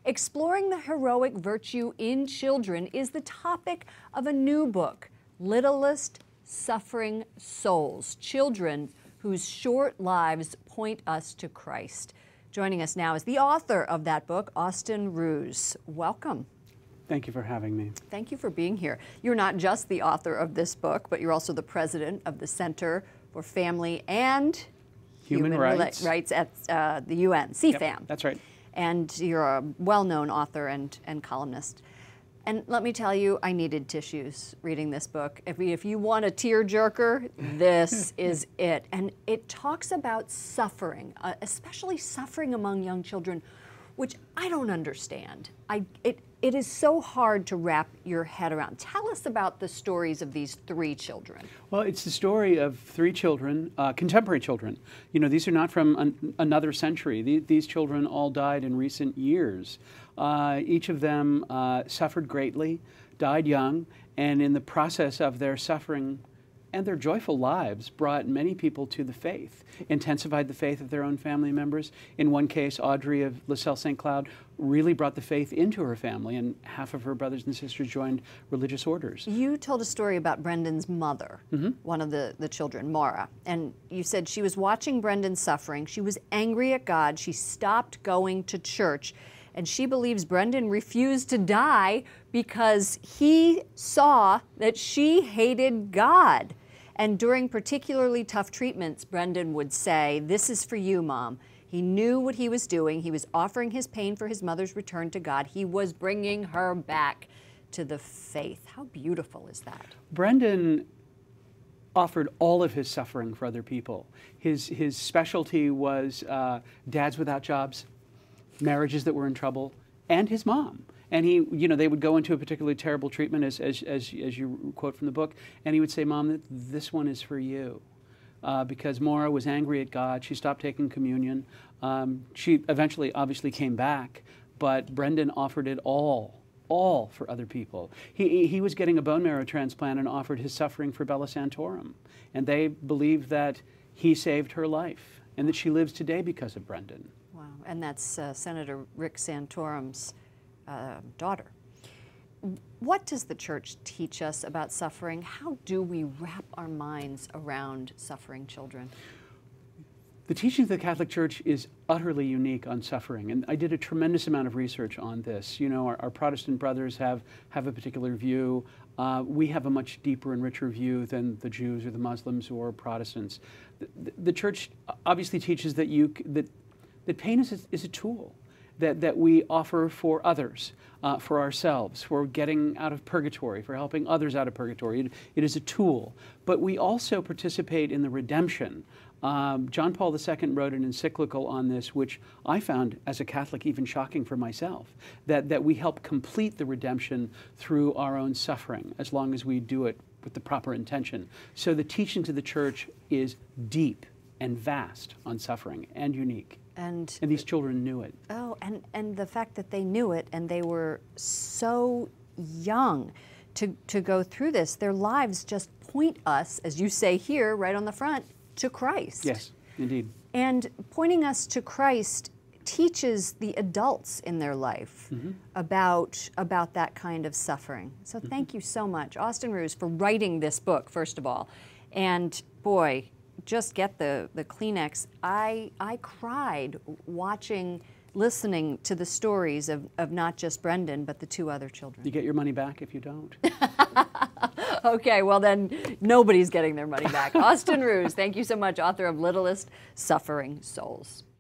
Exploring the heroic virtue in children is the topic of a new book, Littlest, Suffering Souls, Children Whose Short Lives Point Us to Christ. Joining us now is the author of that book, Austin Ruse. Welcome. Thank you for having me. Thank you for being here. You're not just the author of this book, but you're also the president of the Center for Family and Human Rights at the UN, CFAM. Yep, that's right. And you're a well-known author and columnist. And let me tell you, I needed tissues reading this book. If you want a tearjerker, this is it. And it talks about suffering, especially suffering among young children, which I don't understand. It is so hard to wrap your head around. Tell us about the stories of these three children. Well, it's the story of three children, contemporary children. You know, these are not from another century. These children all died in recent years. Each of them suffered greatly, died young, and in the process of their suffering and their joyful lives brought many people to the faith, intensified the faith of their own family members. In one case, Audrey of La Salle St. Cloud really brought the faith into her family, and half of her brothers and sisters joined religious orders. You told a story about Brendan's mother, one of the children, Maura, and you said she was watching Brendan suffering. She was angry at God. She stopped going to church, and she believes Brendan refused to die because he saw that she hated God. And during particularly tough treatments, Brendan would say, "This is for you, Mom." He knew what he was doing. He was offering his pain for his mother's return to God. He was bringing her back to the faith. How beautiful is that? Brendan offered all of his suffering for other people. His specialty was dads without jobs, marriages that were in trouble, and his mom. And they would go into a particularly terrible treatment, as you quote from the book, and he would say, "Mom, this one is for you." Because Maura was angry at God. She stopped taking communion. She eventually obviously came back, but Brendan offered it all for other people. He was getting a bone marrow transplant and offered his suffering for Bella Santorum. And they believed that he saved her life and that she lives today because of Brendan. Wow, and that's Senator Rick Santorum's daughter. What does the church teach us about suffering? How do we wrap our minds around suffering children? The teaching of the Catholic Church is utterly unique on suffering, and I did a tremendous amount of research on this. You know, our Protestant brothers have a particular view. We have a much deeper and richer view than the Jews or the Muslims or Protestants. The Church obviously teaches that that pain is a tool that we offer for others, for ourselves, for getting out of purgatory, for helping others out of purgatory. It is a tool. But we also participate in the redemption. John Paul II wrote an encyclical on this, which I found, as a Catholic, even shocking for myself, that we help complete the redemption through our own suffering, as long as we do it with the proper intention. So the teachings of the Church is deep and vast on suffering and unique. And these children knew it. Oh, and the fact that they knew it and they were so young to go through this, their lives just point us, as you say here, right on the front, to Christ. Yes, indeed. And pointing us to Christ teaches the adults in their life about that kind of suffering. So thank you so much, Austin Ruse, for writing this book, first of all. And boy, just get the Kleenex. I cried listening to the stories of not just Brendan, but the two other children. You get your money back if you don't. Okay, well then, nobody's getting their money back. Austin Ruse, thank you so much, author of Littlest, Suffering Souls.